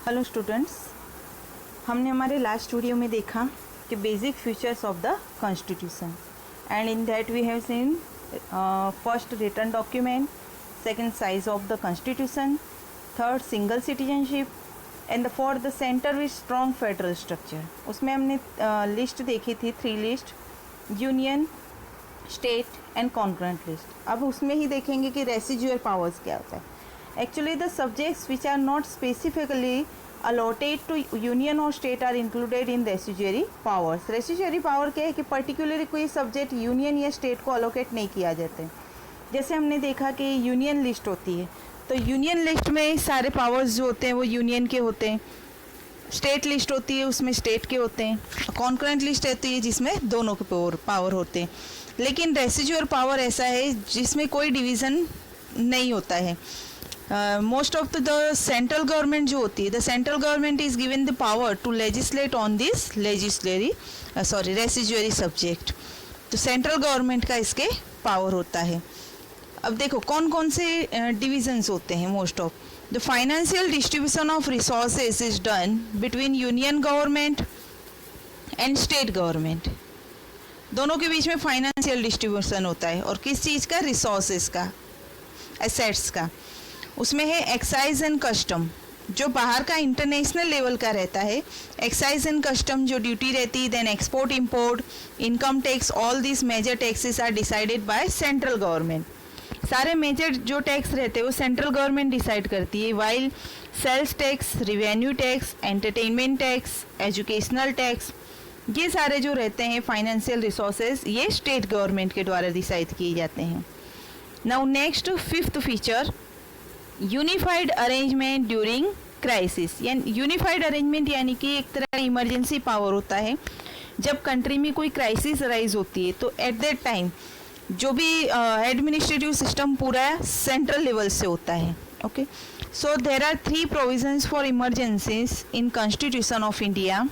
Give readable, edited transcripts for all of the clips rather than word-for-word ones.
Hello students, हमने हमारे last video में देखा कि basic features of the constitution and in that we have seen first written document, second size of the constitution, third single citizenship and the fourth the centre with strong federal structure. उसमें हमने list देखी थी, 3 list, union, state and concurrent list. अब उसमें ही देखेंगे कि रेसिजुअल powers क्या होता है। Actually, the subjects which are not specifically allotted to union or state are included in residuary powers. Residuary power क्या है कि पर्टिकुलरली कोई सब्जेक्ट यूनियन या स्टेट को अलोकेट नहीं किया जाता है। जैसे हमने देखा कि यूनियन लिस्ट होती है, तो यूनियन लिस्ट में सारे पावर्स जो होते हैं वो यूनियन के होते हैं। स्टेट लिस्ट होती है, उसमें स्टेट के होते हैं। कॉन्करेंट लिस्ट रहती है जिसमें दोनों के पावर होते हैं। लेकिन रेसिजुअल पावर ऐसा है जिसमें कोई डिवीज़न नहीं होता है। Most of the central government जो होती है, the central government is given the power to legislate on this residuary subject. तो सेंट्रल गवर्नमेंट का इसके पावर होता है। अब देखो कौन कौन से डिविजन्स होते हैं। Most of the financial distribution of resources is done between union government and state government. दोनों के बीच में फाइनेंशियल डिस्ट्रीब्यूशन होता है। और किस चीज़ का? रिसोर्सेज का, एसेट्स का। उसमें है एक्साइज एंड कस्टम, जो बाहर का इंटरनेशनल लेवल का रहता है। एक्साइज एंड कस्टम जो ड्यूटी रहती है, then export import, income tax, all this major taxes are decided by central government. सारे मेजर जो टैक्स रहते हैं वो सेंट्रल गवर्नमेंट डिसाइड करती है। While sales tax, revenue tax, entertainment tax, educational tax, ये सारे जो रहते हैं फाइनेंशियल रिसोर्सेज, ये स्टेट गवर्नमेंट के द्वारा डिसाइड किए जाते हैं। Now next, fifth feature, unified arrangement during crisis. यानी यूनिफाइड अरेंजमेंट यानी कि एक तरह का इमरजेंसी पावर होता है। जब कंट्री में कोई क्राइसिस राइज होती है तो एट दैट टाइम जो भी एडमिनिस्ट्रेटिव सिस्टम पूरा सेंट्रल लेवल से होता है। Okay, so there are 3 provisions for emergencies in constitution of India.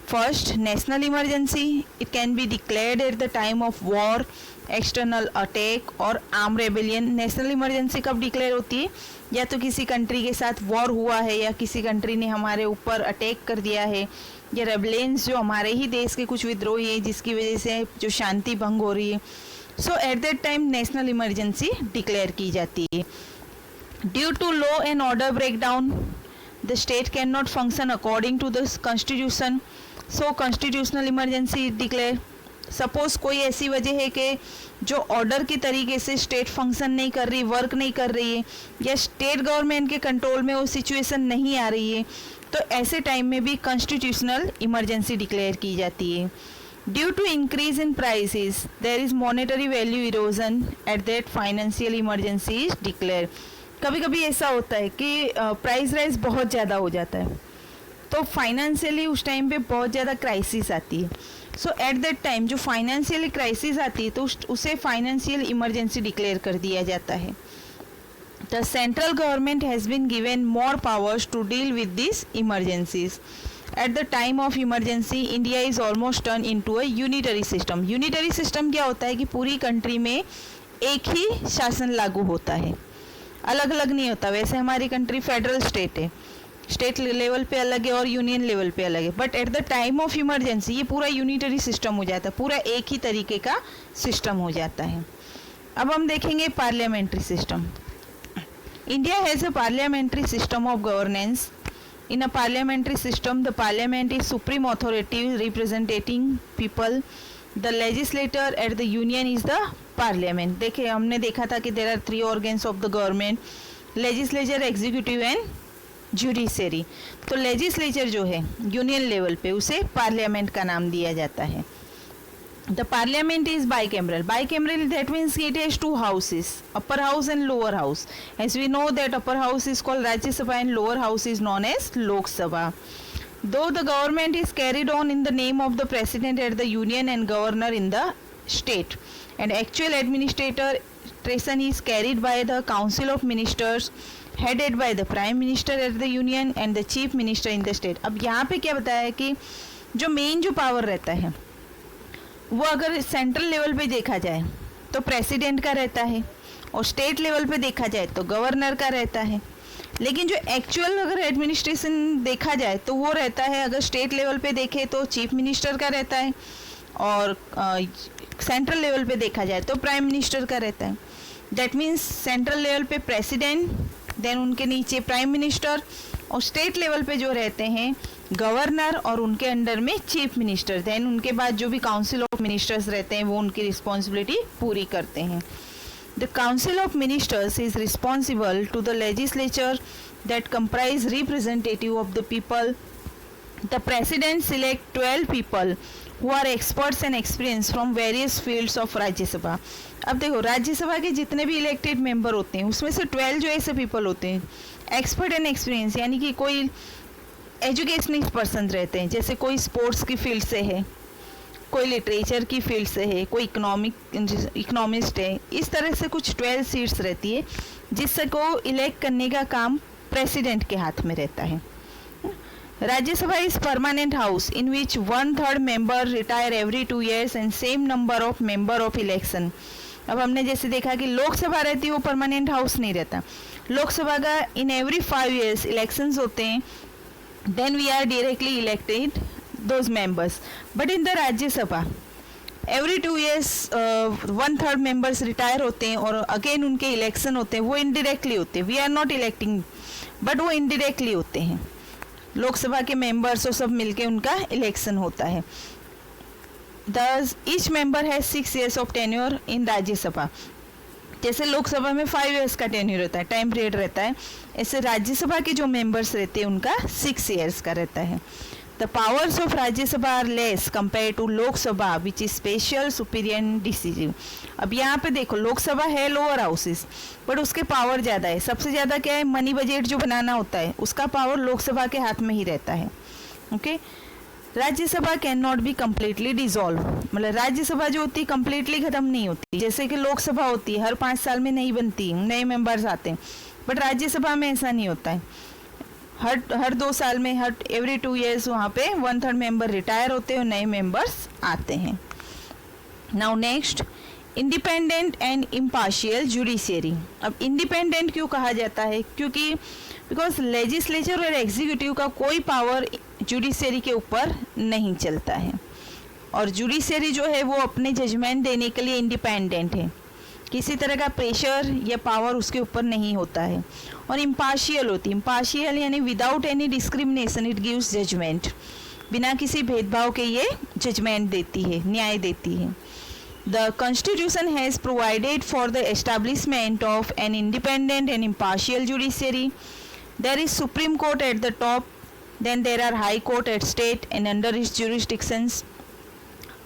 First, national emergency, it can be declared at the time of war, external attack और arm rebellion. National emergency कब declare होती है? या तो किसी कंट्री के साथ war हुआ है, या किसी कंट्री ने हमारे ऊपर अटैक कर दिया है, या रेबेलियंस जो हमारे ही देश के कुछ विद्रोही हैं जिसकी वजह से जो शांति भंग हो रही है। So at that time national emergency declare की जाती है। Due to law and order breakdown, the state can not function according to the constitution, so constitutional emergency declare. Suppose कोई ऐसी वजह है कि जो ऑर्डर की तरीके से स्टेट फंक्शन नहीं कर रही, वर्क नहीं कर रही है, या स्टेट गवर्नमेंट के कंट्रोल में वो सिचुएशन नहीं आ रही है, तो ऐसे टाइम में भी कॉन्स्टिट्यूशनल इमरजेंसी डिक्लेयर की जाती है। Due to increase in prices there is monetary value erosion, at that financial emergency is declare. कभी कभी ऐसा होता है कि प्राइस राइज बहुत ज़्यादा हो जाता है, तो फाइनेंशियली उस टाइम पे बहुत ज़्यादा क्राइसिस आती है। सो एट दैट टाइम जो फाइनेंशियली क्राइसिस आती है तो उसे फाइनेंशियल इमरजेंसी डिक्लेयर कर दिया जाता है। The central government has been given more powers to deal with this emergencies. At the time of emergency India is almost turn into a unitary system. Unitary system क्या होता है कि पूरी country में एक ही शासन लागू होता है, अलग अलग नहीं होता। वैसे हमारी कंट्री फेडरल स्टेट है, स्टेट लेवल पे अलग है और यूनियन लेवल पे अलग है, but at the time of emergency ये पूरा यूनिटरी सिस्टम हो जाता है, पूरा एक ही तरीके का सिस्टम हो जाता है। अब हम देखेंगे parliamentary system. India has a parliamentary system of governance. In a parliamentary system the parliament is supreme authority representing people. The legislator at the union is the parliament. देखिए हमने देखा था कि there are 3 organs of the government, legislature, executive and judiciary. तो legislature जो है union level पे उसे पार्लियामेंट का नाम दिया जाता है। The parliament is bicameral. Bicameral that means it has 2 houses, upper house and lower house. As we know that upper house is called Rajya Sabha and lower house is known as लोक सभा। Though the government is carried on in the name of the president at the union and governor in the state, and actual administration is carried by the council of ministers headed by the prime minister at the union and the chief minister in the state। अब यहाँ पे क्या बताया है कि जो main जो power रहता है वो अगर सेंट्रल लेवल पे देखा जाए तो प्रेसिडेंट का रहता है, और स्टेट लेवल पे देखा जाए तो गवर्नर का रहता है। लेकिन जो एक्चुअल अगर एडमिनिस्ट्रेशन देखा जाए तो वो रहता है, अगर स्टेट लेवल पे देखें तो चीफ मिनिस्टर का रहता है, और सेंट्रल लेवल पे देखा जाए तो प्राइम मिनिस्टर का रहता है। दैट मीन्स सेंट्रल लेवल पे प्रेसिडेंट, देन उनके नीचे प्राइम मिनिस्टर, और स्टेट लेवल पे जो रहते हैं गवर्नर और उनके अंडर में चीफ मिनिस्टर, देन उनके बाद जो भी काउंसिल ऑफ मिनिस्टर्स रहते हैं वो उनकी रिस्पॉन्सिबिलिटी पूरी करते हैं। The Council of Ministers is responsible to the legislature that comprise representative of the people. The President select 12 people who are experts and experienced from various fields of राज्य सभा। अब देखो राज्यसभा के जितने भी इलेक्टेड मेंबर होते हैं उसमें से 12 जो ऐसे पीपल होते हैं एक्सपर्ट एंड एक्सपीरियंस, यानी कि कोई एजुकेशनिस्ट पर्सन रहते हैं, जैसे कोई स्पोर्ट्स की फील्ड से है, कोई लिटरेचर की फील्ड से है, कोई इकोनॉमिस्ट है। इस तरह से कुछ 12 सीट्स रहती है जिससे को इलेक्ट करने का काम प्रेसिडेंट के हाथ में रहता है। Rajya Sabha is permanent house in which 1/3 member retire every 2 years and same number of member of election. अब हमने जैसे देखा कि लोकसभा रहती है वो परमानेंट हाउस नहीं रहता, लोकसभा का इन एवरी 5 years इलेक्शंस होते हैं, then we are directly elected those members. But in the Rajya Sabha every 2 years 1/3 members retire होते हैं और अगेन उनके इलेक्शन होते हैं, वो इनडायरेक्टली होते हैं, we are not electing but वो इनडायरेक्टली होते हैं। लोकसभा के मेंबर्स और सब मिलके उनका इलेक्शन होता है। Thus each member has 6 years of tenure in Rajya Sabha. जैसे लोकसभा में 5 years का टेन्यूर रहता है, टाइम पीरियड रहता है, ऐसे राज्यसभा के जो मेंबर्स रहते हैं उनका 6 years का रहता है। The powers of Rajya Sabha are less compared to Lok Sabha, which is special, superior and decisive. अब यहाँ पे देखो लोकसभा है लोअर हाउसेस, बट उसके पावर ज़्यादा है। सबसे ज़्यादा क्या है, मनी बजट जो बनाना होता है उसका पावर लोकसभा के हाथ में ही रहता है। Okay, Rajya Sabha can not be completely dissolve, मतलब राज्यसभा जो होती है कम्प्लीटली ख़त्म नहीं होती, जैसे कि लोकसभा होती है हर 5 साल में नहीं बनती, नए मेंबर्स आते हैं, बट राज्यसभा में ऐसा नहीं होता है। हर 2 साल में, हर एवरी 2 years वहाँ पे 1/3 मेंबर रिटायर होते हैं और नए मेंबर्स आते हैं। Now next, independent and impartial judiciary. अब इंडिपेंडेंट क्यों कहा जाता है, क्योंकि बिकॉज लेजिस्लेचर और एग्जीक्यूटिव का कोई पावर जुडिशियरी के ऊपर नहीं चलता है, और जुडिशियरी जो है वो अपने जजमेंट देने के लिए इंडिपेंडेंट है, किसी तरह का प्रेशर या पावर उसके ऊपर नहीं होता है, और इम्पार्शियल होती है। इम्पार्शियल यानी without any discrimination it gives judgement, बिना किसी भेदभाव के ये जजमेंट देती है, न्याय देती है। The constitution has provided for the establishment of an independent and impartial judiciary. There is supreme court at the top, then there are high court at state and under its jurisdictions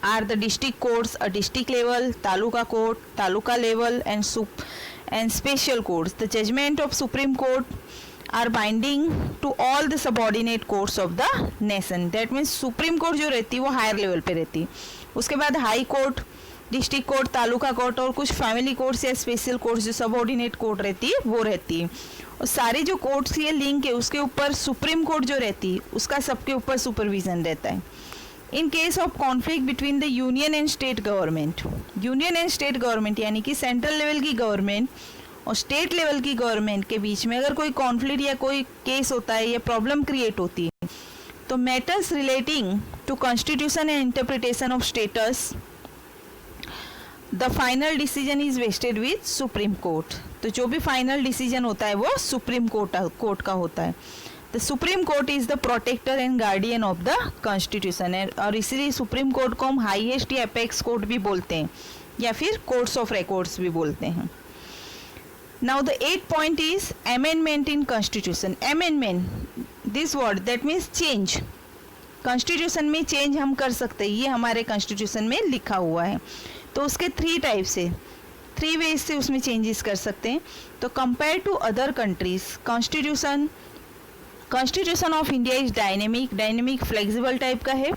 are the district courts, a district level, taluka court, taluka level, and special courts. The judgment of Supreme Court are binding to all the subordinate courts of the nation. That means Supreme Court जो रहती है वो higher level पे रहती है, उसके बाद high court, district court, taluka court और कुछ फैमिली कोर्ट्स या स्पेशल कोर्ट्स जो सबऑर्डिनेट कोर्ट रहती है वो रहती है। और सारे जो कोर्ट्स ये लिंक है उसके ऊपर सुप्रीम कोर्ट जो रहती है उसका सबके ऊपर सुपरविजन रहता है। In case of conflict between the union and state government, union and state government यानी कि सेंट्रल लेवल की गवर्नमेंट और स्टेट लेवल की गवर्नमेंट के बीच में अगर कोई कॉन्फ्लिक्ट या कोई केस होता है या प्रॉब्लम क्रिएट होती है, तो matters relating to constitution and interpretation of status, the final decision is vested with supreme court. तो जो भी फाइनल डिसीजन होता है वो सुप्रीम कोर्ट का होता है। The supreme court is the protector and guardian of the constitution, और इसीलिए सुप्रीम कोर्ट को हम हाईएस्ट या अपेक्स कोर्ट भी बोलते हैं या फिर कोर्ट्स ऑफ रिकॉर्ड्स भी बोलते हैं। Now the 8th point is amendment in constitution. Amendment, this word that means change, constitution में चेंज हम कर सकते हैं, ये हमारे कॉन्स्टिट्यूशन में लिखा हुआ है। तो उसके 3 टाइप से, 3 वेज से उसमें चेंजेस कर सकते हैं। तो compare to other countries, constitution of India is dynamic flexible type का है।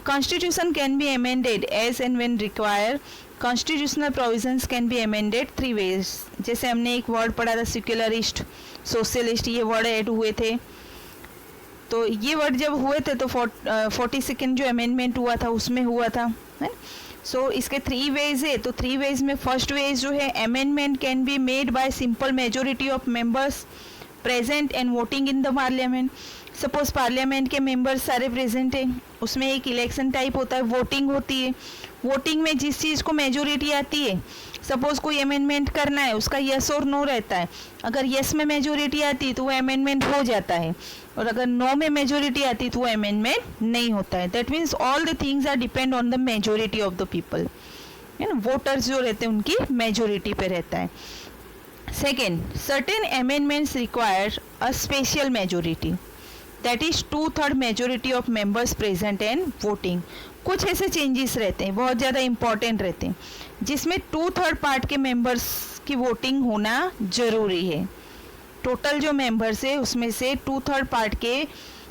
Constitution can be amended as and when require. Constitutional provisions can be amended 3 ways. जैसे हमने एक वर्ड पढ़ा था सेक्युलरिस्ट, सोशलिस्ट, ये वर्ड ऐड हुए थे। तो ये वर्ड जब हुए थे तो 42nd जो अमेंडमेंट हुआ था उसमें हुआ था, है। सो इसके 3 वेज है। तो 3 वेज में फर्स्ट वेज जो है, amendment can be made by simple majority of members. Present and voting in the parliament. Suppose parliament के मेंबर्स सारे प्रेजेंट हैं, उसमें एक इलेक्शन टाइप होता है, वोटिंग होती है. वोटिंग में जिस चीज़ को मेजोरिटी आती है, सपोज कोई अमेंडमेंट करना है, उसका यस और नो रहता है. अगर यस में मेजोरिटी आती है तो वो अमेंडमेंट हो जाता है, और अगर नो में मेजोरिटी आती है तो वो अमेंडमेंट नहीं होता है. That means all the things are depend on the majority of the people, है ना. वोटर्स जो रहते हैं उनकी मेजोरिटी पे रहता है. Second, certain amendments require a special majority, that is 2/3 majority of members present and voting. कुछ ऐसे चेंजेस रहते हैं बहुत ज़्यादा इंपॉर्टेंट रहते हैं जिसमें 2/3 पार्ट के मेंबर्स की वोटिंग होना जरूरी है. टोटल जो मेंबर्स है उसमें से 2/3 पार्ट के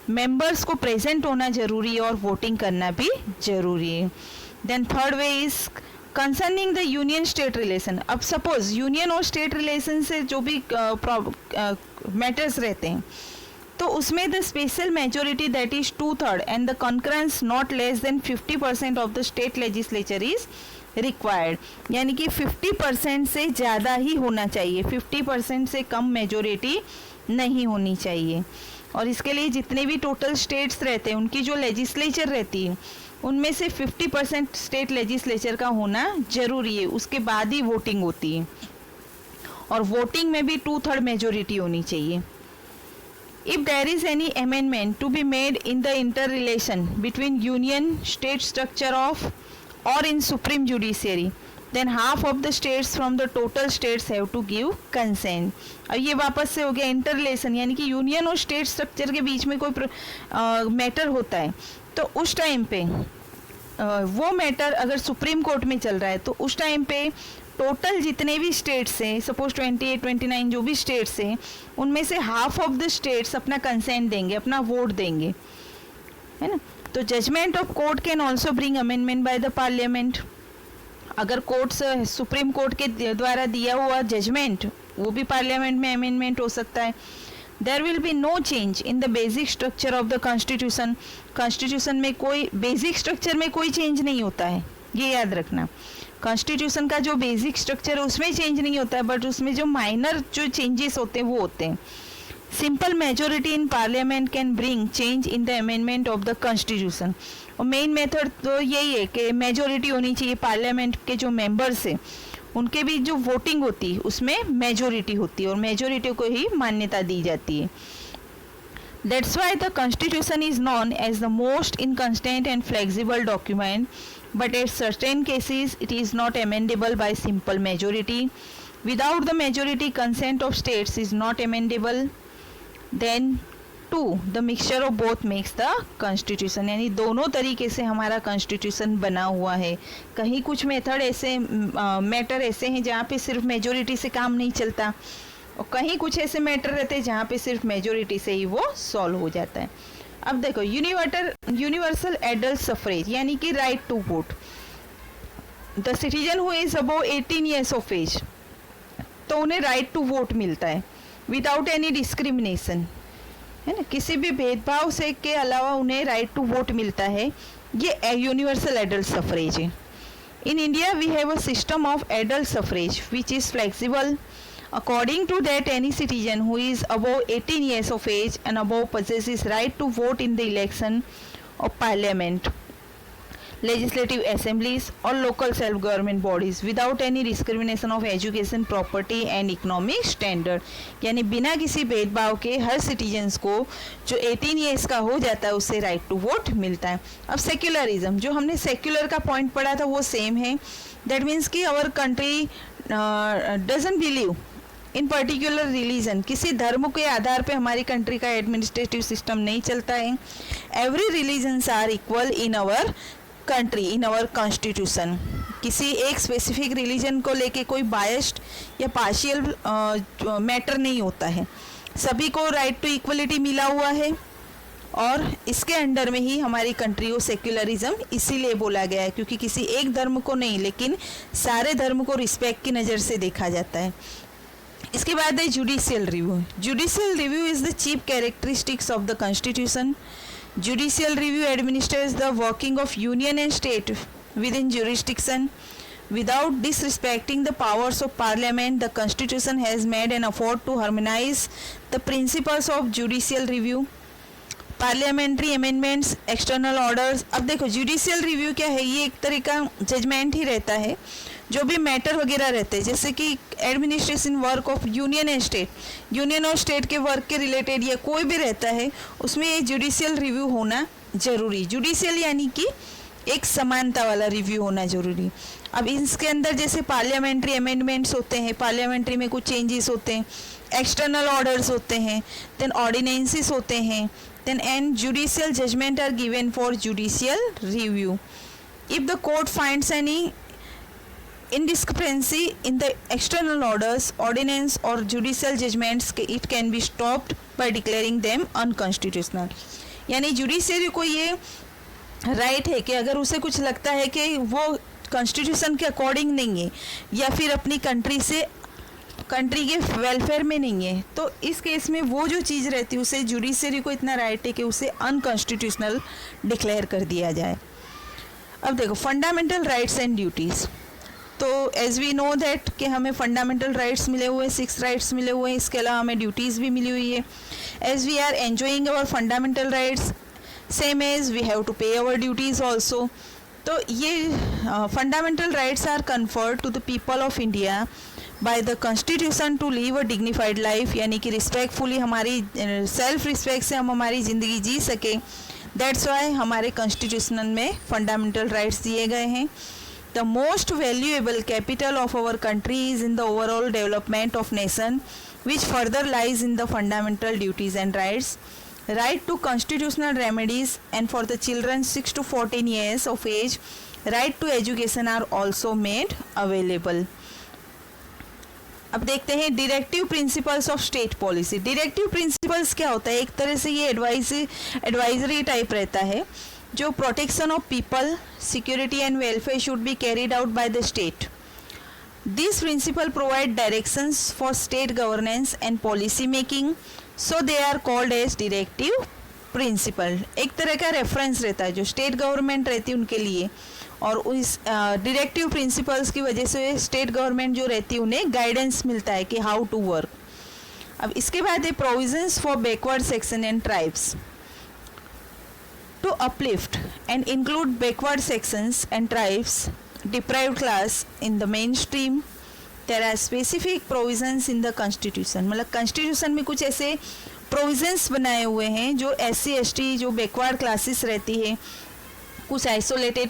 मेंबर्स को प्रेजेंट होना जरूरी है और वोटिंग करना भी जरूरी है. Then third way is concerning the union state relation. अब सपोज यूनियन और स्टेट रिलेशन से जो भी मैटर्स रहते हैं तो उसमें the special majority that is 2/3 and the concurrence not less than 50% of the state legislature is required. यानी कि 50% से ज़्यादा ही होना चाहिए, 50% से कम मेजोरिटी नहीं होनी चाहिए. और इसके लिए जितने भी टोटल स्टेट्स रहते हैं उनकी जो लेजिस्लेचर रहती है उनमें से 50% स्टेट लेजिस्लेचर का होना जरूरी है, उसके बाद ही वोटिंग होती है. और वोटिंग में भी 2/3 मेजोरिटी होनी चाहिए. If there is any amendment to be made in the interrelation between union state structure of or in supreme judiciary, then half of the states from the total states have to give consent. अब ये वापस से हो गया इंटररिलेशन, यानी कि union और state structure के बीच में कोई मैटर होता है तो उस टाइम पे वो मैटर अगर सुप्रीम कोर्ट में चल रहा है तो उस टाइम पे टोटल जितने भी स्टेट्स हैं, सपोज 28, 29 जो भी स्टेट्स हैं उनमें से हाफ ऑफ द स्टेट्स अपना कंसेंट देंगे, अपना वोट देंगे, है ना. तो judgement of court can also bring amendment by the parliament. अगर कोर्ट सुप्रीम कोर्ट के द्वारा दिया हुआ जजमेंट वो भी पार्लियामेंट में अमेंडमेंट हो सकता है. There will be no change in the basic structure of the constitution. Constitution में कोई बेसिक स्ट्रक्चर में कोई चेंज नहीं होता है, ये याद रखना. कॉन्स्टिट्यूशन का जो बेसिक स्ट्रक्चर है उसमें चेंज नहीं होता है, बट उसमें जो माइनर जो चेंजेस होते हैं वो होते हैं. Simple majority in parliament can bring change in the amendment of the constitution. और मेन मेथड तो यही है कि मेजोरिटी होनी चाहिए, पार्लियामेंट के जो मेंबर्स हैं उनके भी जो वोटिंग होती है उसमें मेजोरिटी होती है और मेजोरिटी को ही मान्यता दी जाती है. That's why the Constitution is known as the most inconstant and flexible document, but in certain cases it is not amendable by simple majority. Without the majority consent of states is not amendable. Then 2, the mixture of both makes the Constitution. यानी दोनों तरीके से हमारा Constitution बना हुआ है. कहीं कुछ मेथड ऐसे मैटर ऐसे हैं जहाँ पे सिर्फ मेजोरिटी से काम नहीं चलता और कहीं कुछ ऐसे मैटर रहते हैं जहाँ पे सिर्फ मेजोरिटी से ही वो सॉल्व हो जाता है. अब देखो यूनिवर्सल एडल्ट सफरेज यानी कि right to vote. The citizen who is above 18 years of age, तो उन्हें राइट टू वोट मिलता है विदाउट एनी डिस्क्रिमिनेशन, है ना. किसी भी भेदभाव से के अलावा उन्हें राइट टू वोट मिलता है. ये यूनिवर्सल एडल्ट सफरेज है. In India we have a system of adult suffrage which is flexible. According to that, any citizen who is above 18 years of age and above possesses right to vote in the election of parliament, legislative assemblies or local self-government bodies without any discrimination of education, property and economic standard. यानी बिना किसी भेदभाव के हर citizens को जो 18 years का हो जाता है उससे राइट टू वोट मिलता है. अब सेक्युलरिज्म, जो हमने सेक्युलर का पॉइंट पढ़ा था वो सेम है. दैट मीन्स कि our country doesn't believe in particular religion. किसी धर्म के आधार पे हमारी कंट्री का एडमिनिस्ट्रेटिव सिस्टम नहीं चलता है. Every religions are equal in our country, in our constitution. किसी एक स्पेसिफिक रिलीजन को लेके कोई बायस्ड या पार्शियल मैटर नहीं होता है. सभी को राइट टू इक्वलिटी मिला हुआ है और इसके अंडर में ही हमारी कंट्री को सेक्युलरिज्म इसीलिए बोला गया है क्योंकि किसी एक धर्म को नहीं लेकिन सारे धर्म को रिस्पेक्ट की नज़र से देखा जाता है. इसके बाद है judicial review. Judicial review is the chief characteristics of the constitution. Judicial review administrates the working of union and state within jurisdiction. Without disrespecting the powers of parliament, the constitution has made an effort to harmonize the principles of judicial review, parliamentary amendments, external orders. अब देखो judicial review क्या है, ये एक तरह का judgement ही रहता है। जो भी मैटर वगैरह रहते हैं जैसे कि administration work of union and state, union और स्टेट के वर्क के रिलेटेड या कोई भी रहता है उसमें ये जुडिशियल रिव्यू होना जरूरी। जुडिशियल यानी कि एक समानता वाला रिव्यू होना जरूरी। अब इसके अंदर जैसे पार्लियामेंट्री अमेंडमेंट्स होते हैं, पार्लियामेंट्री में कुछ चेंजेस होते हैं, एक्सटर्नल ऑर्डर्स होते हैं, देन ऑर्डिनेंसेस होते हैं, then and judicial judgment are given for judicial review. If the court finds any indiscrepancy in the external orders, ordinance or judicial judgments, it can be stopped by declaring them unconstitutional. यानी judiciary को ये right है कि अगर उसे कुछ लगता है कि वो कॉन्स्टिट्यूशन के अकॉर्डिंग नहीं है या फिर अपनी कंट्री के वेलफेयर में नहीं है, तो इस केस में वो जो चीज़ रहती है उसे जुडिशरी को इतना राइट है कि उसे अनकॉन्स्टिट्यूशनल डिक्लेयर कर दिया जाए। अब देखो फंडामेंटल राइट्स एंड ड्यूटीज़। तो एज वी नो दैट कि हमें फंडामेंटल राइट्स मिले हुए हैं, 6 राइट्स मिले हुए हैं, इसके अलावा हमें ड्यूटीज़ भी मिली हुई है। As we are enjoying our fundamental rights, same as we have to pay our duties also. तो ये fundamental rights are conferred to the people of India by the constitution to live a dignified life, यानी कि respectfully हमारी self respect से हम हमारी ज़िंदगी जी सके। दैट्स वाई हमारे कॉन्स्टिट्यूशन में फंडामेंटल राइट्स दिए गए हैं। The most valuable capital of our country is in the overall development of nation which further lies in the fundamental duties and rights. Right to constitutional remedies and for the children 6 to 14 years of age, right to education are also made available. अब देखते हैं directive principles of state policy. Directive principles क्या होता है, एक तरह से ये एडवाइजरी टाइप रहता है। जो protection of people, security and welfare should be carried out by the state. This principle provide directions for state governance and policy making, so they are called as directive principle. एक तरह का reference रहता है जो state government रहती है उनके लिए, और उस डायरेक्टिव प्रिंसिपल्स की वजह से स्टेट गवर्नमेंट जो रहती है उन्हें गाइडेंस मिलता है कि हाउ टू वर्क। अब इसके बाद है provisions for backward section and tribes. To uplift and include backward sections and tribes deprived class in the mainstream, there are specific provisions in the constitution। मतलब constitution में कुछ ऐसे provisions बनाए हुए हैं जो SC ST जो backward classes रहती है, कुछ आइसोलेटेड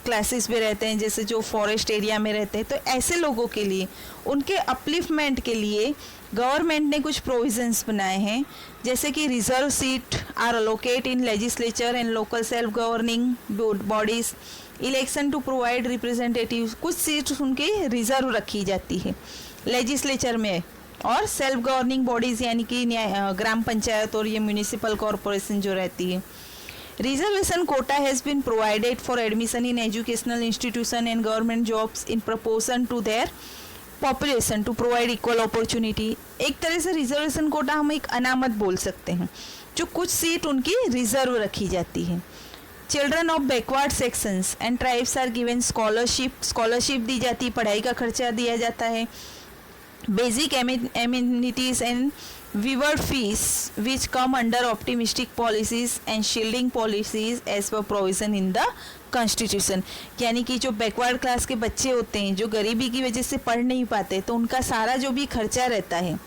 क्लासेस भी रहते हैं जैसे जो फॉरेस्ट एरिया में रहते हैं, तो ऐसे लोगों के लिए उनके अपलिफ्टमेंट के लिए गवर्नमेंट ने कुछ प्रोविजंस बनाए हैं, जैसे कि reserve seat are allocate in legislature and local self governing bodies, election to provide representative, कुछ सीट्स उनकी रिजर्व रखी जाती है लेजिस्लेचर में, और सेल्फ गवर्निंग बॉडीज़ यानी कि ग्राम पंचायत और ये म्यूनिसिपल कॉरपोरेशन जो रहती है। Reservation quota has been provided for admission in educational institution and government jobs in proportion to their population to provide equal opportunity। एक तरह से रिजर्वेशन कोटा हम एक अनामत बोल सकते हैं, जो कुछ सीट उनकी रिजर्व रखी जाती है। Children of backward sections and tribes are given scholarship दी जाती है, पढ़ाई का खर्चा दिया जाता है। Basic amenities and waived fees which come under optimistic policies and shielding policies as per provision in the constitution. यानी कि जो बैकवर्ड क्लास के बच्चे होते हैं जो गरीबी की वजह से पढ़ नहीं पाते, तो उनका सारा जो भी खर्चा रहता है,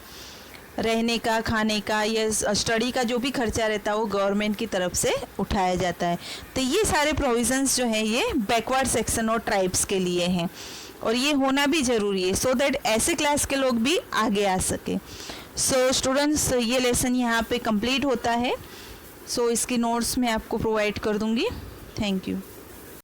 रहने का, खाने का या स्टडी का जो भी खर्चा रहता है वो गवर्नमेंट की तरफ से उठाया जाता है। तो ये सारे प्रोविजंस जो हैं ये बैकवर्ड सेक्शन और ट्राइब्स के लिए हैं, और ये होना भी ज़रूरी है सो दैट ऐसे क्लास के लोग भी आगे आ सके। सो स्टूडेंट्स, ये लेसन यहाँ पे कंप्लीट होता है। सो इसकी नोट्स मैं आपको प्रोवाइड कर दूँगी। Thank you.